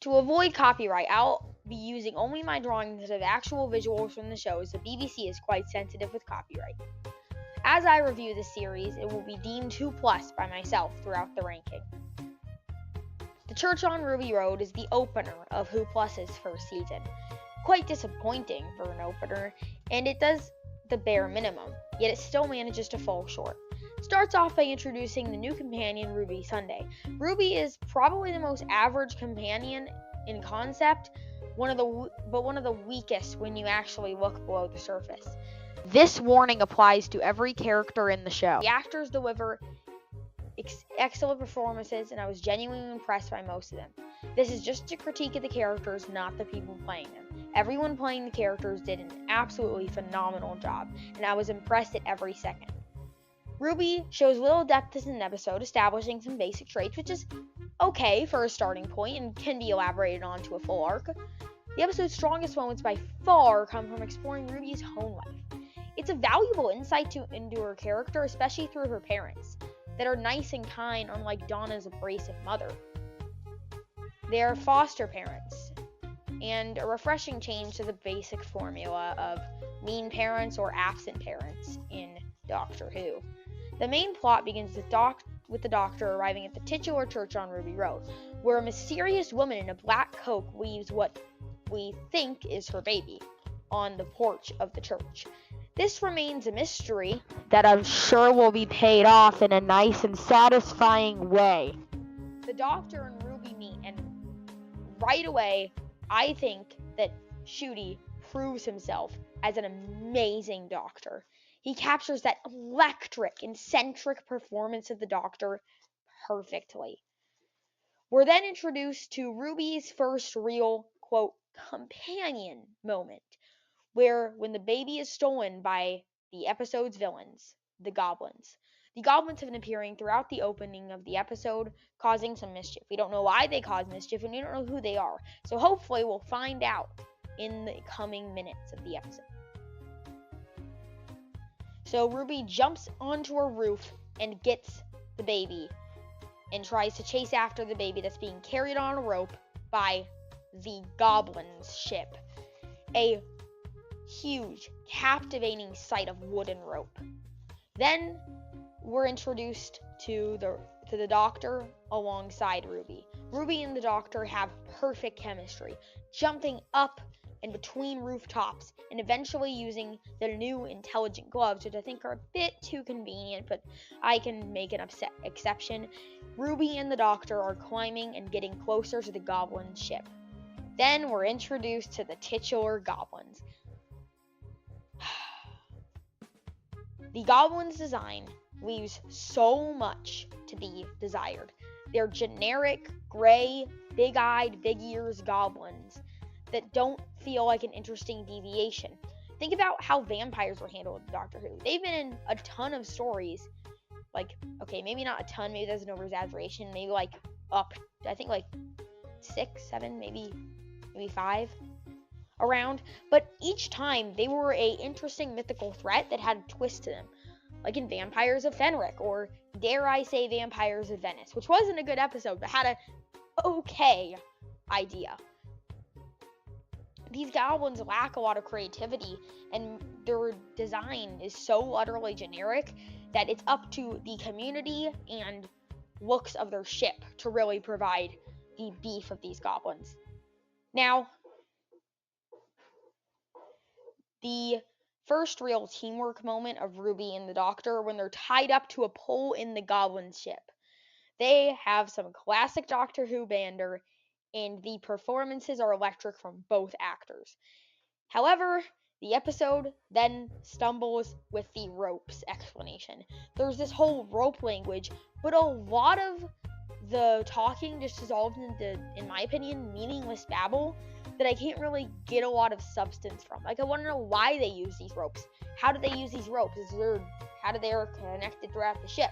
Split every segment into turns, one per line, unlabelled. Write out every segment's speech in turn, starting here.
To avoid copyright, I'll be using only my drawings instead of actual visuals from the show, as the BBC is quite sensitive with copyright. As I review this series, it will be deemed WhoPlus by myself throughout the ranking. The Church on Ruby Road is the opener of WhoPlus's first season. Quite disappointing for an opener, and it does the bare minimum, yet it still manages to fall short. Starts off by introducing the new companion, Ruby Sunday. Ruby is probably the most average companion in concept, one of the weakest when you actually look below the surface. This warning applies to every character in the show. The actors deliver excellent performances, and I was genuinely impressed by most of them. This is just a critique of the characters, not the people playing them. Everyone playing the characters did an absolutely phenomenal job, and I was impressed at every second. Ruby shows little depth in an episode, establishing some basic traits, which is okay for a starting point and can be elaborated on to a full arc. The episode's strongest moments by far come from exploring Ruby's home life. It's a valuable insight into her character, especially through her parents, that are nice and kind, unlike Donna's abrasive mother. They are foster parents, and a refreshing change to the basic formula of mean parents or absent parents in Doctor Who. The main plot begins with the Doctor arriving at the titular church on Ruby Road, where a mysterious woman in a black cloak leaves what we think is her baby on the porch of the church. This remains a mystery that I'm sure will be paid off in a nice and satisfying way. The Doctor and Ruby meet, and right away, I think that Ncuti proves himself as an amazing Doctor. He captures that electric, eccentric performance of the Doctor perfectly. We're then introduced to Ruby's first real, quote, companion moment, where when the baby is stolen by the episode's villains, the Goblins. The Goblins have been appearing throughout the opening of the episode, causing some mischief. We don't know why they cause mischief, and we don't know who they are. So hopefully we'll find out in the coming minutes of the episode. So Ruby jumps onto a roof and gets the baby and tries to chase after the baby that's being carried on a rope by the Goblins ship. A huge, captivating sight of wooden rope. Then we're introduced to the Doctor alongside Ruby. Ruby and the Doctor have perfect chemistry, jumping up and between rooftops, and eventually using the new intelligent gloves, which I think are a bit too convenient, but I can make an exception. Ruby and the Doctor are climbing and getting closer to the Goblin ship. Then we're introduced to the titular Goblins. The Goblins' design leaves so much to be desired. They're generic, gray, big-eyed, big-ears goblins that don't feel like an interesting deviation. Think about how vampires were handled in Doctor Who. They've been in a ton of stories. Like, okay, maybe not a ton, maybe that's an over-exaggeration, maybe like up, I think like 6, 7, maybe 5 around. But each time they were a interesting mythical threat that had a twist to them. Like in Vampires of Fenric, or dare I say Vampires of Venice, which wasn't a good episode, but had a okay idea. These goblins lack a lot of creativity, and their design is so utterly generic that it's up to the community and looks of their ship to really provide the beef of these goblins. Now, the first real teamwork moment of Ruby and the Doctor when they're tied up to a pole in the Goblin ship. They have some classic Doctor Who banter, and the performances are electric from both actors. However, the episode then stumbles with the ropes explanation. There's this whole rope language, but a lot of the talking just dissolves into, in my opinion, meaningless babble that I can't really get a lot of substance from. Like, I want to know why they use these ropes. How do they use these ropes? How do they are connected throughout the ship?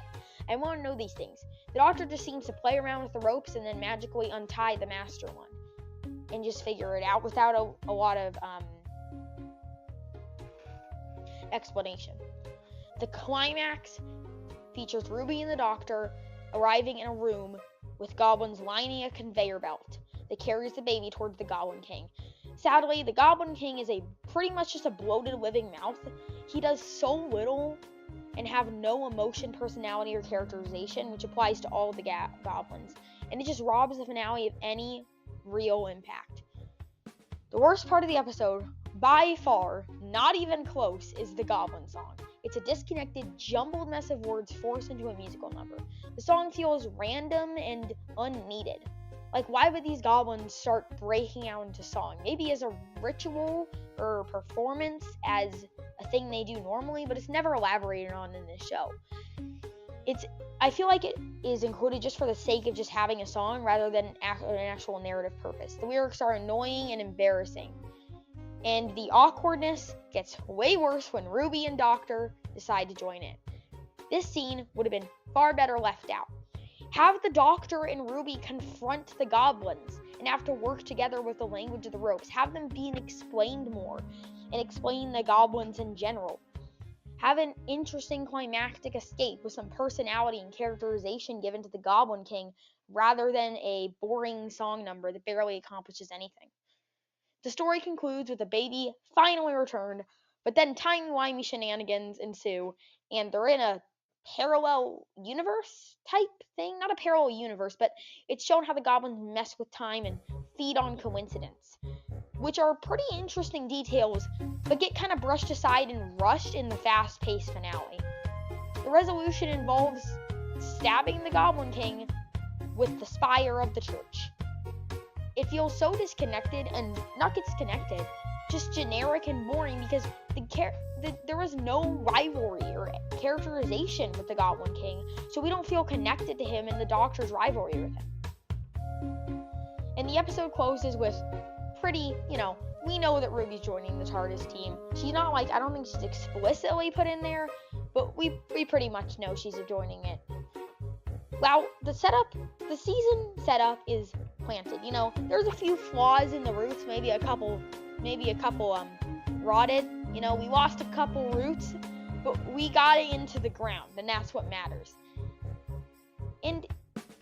I want to know these things. The Doctor just seems to play around with the ropes and then magically untie the master one and just figure it out without a lot of explanation. The climax features Ruby and the Doctor arriving in a room with goblins lining a conveyor belt. that carries the baby towards the Goblin King. Sadly, the Goblin King is pretty much just a bloated living mouth. He does so little and have no emotion, personality, or characterization, which applies to all the goblins, and it just robs the finale of any real impact. The worst part of the episode, by far, not even close, is the Goblin song. It's a disconnected, jumbled mess of words forced into a musical number. The song feels random and unneeded. Like, why would these goblins start breaking out into song? Maybe as a ritual or performance, as a thing they do normally, but it's never elaborated on in this show. I feel like it is included just for the sake of just having a song rather than an actual narrative purpose. The lyrics are annoying and embarrassing. And the awkwardness gets way worse when Ruby and Doctor decide to join in. This scene would have been far better left out. Have the Doctor and Ruby confront the goblins and have to work together with the language of the ropes. Have them being explained more and explain the goblins in general. Have an interesting climactic escape with some personality and characterization given to the Goblin King rather than a boring song number that barely accomplishes anything. The story concludes with the baby finally returned, but then timey-wimey shenanigans ensue, and they're in a parallel universe type thing. Not a parallel universe, but it's shown how the goblins mess with time and feed on coincidence, which are pretty interesting details, but get kind of brushed aside and rushed in the fast-paced finale. The resolution involves stabbing the Goblin King with the spire of the church. It feels so disconnected, and not disconnected, just generic and boring because there was no rivalry or characterization with the Goblin King, so we don't feel connected to him and the Doctor's rivalry with him. And the episode closes with pretty, we know that Ruby's joining the TARDIS team. She's not I don't think she's explicitly put in there, but we pretty much know she's joining it. Well, the season setup is planted. There's a few flaws in the roots, maybe a couple rotted. We lost a couple roots, but we got it into the ground, and that's what matters. And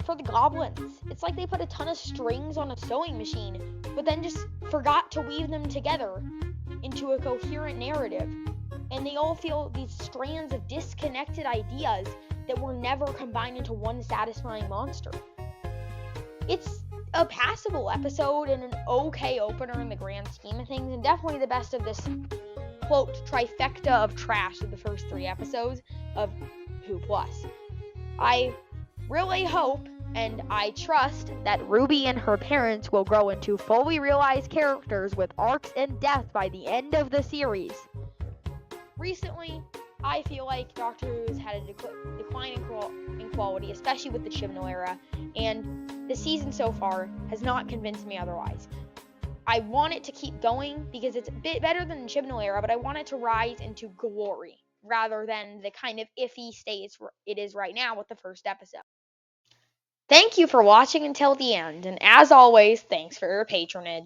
for the goblins, it's like they put a ton of strings on a sewing machine, but then just forgot to weave them together into a coherent narrative. And they all feel these strands of disconnected ideas that were never combined into one satisfying monster. It's a passable episode and an okay opener in the grand scheme of things, and definitely the best of this, quote, trifecta of trash of the first 3 episodes of WhoPlus. I really hope and I trust that Ruby and her parents will grow into fully realized characters with arcs and depth by the end of the series. Recently, I feel like Doctor Who has had a decline in quality, especially with the Chibnall era, and the season so far has not convinced me otherwise. I want it to keep going because it's a bit better than the Chibnall era, but I want it to rise into glory rather than the kind of iffy state it is right now with the first episode. Thank you for watching until the end, and as always, thanks for your patronage.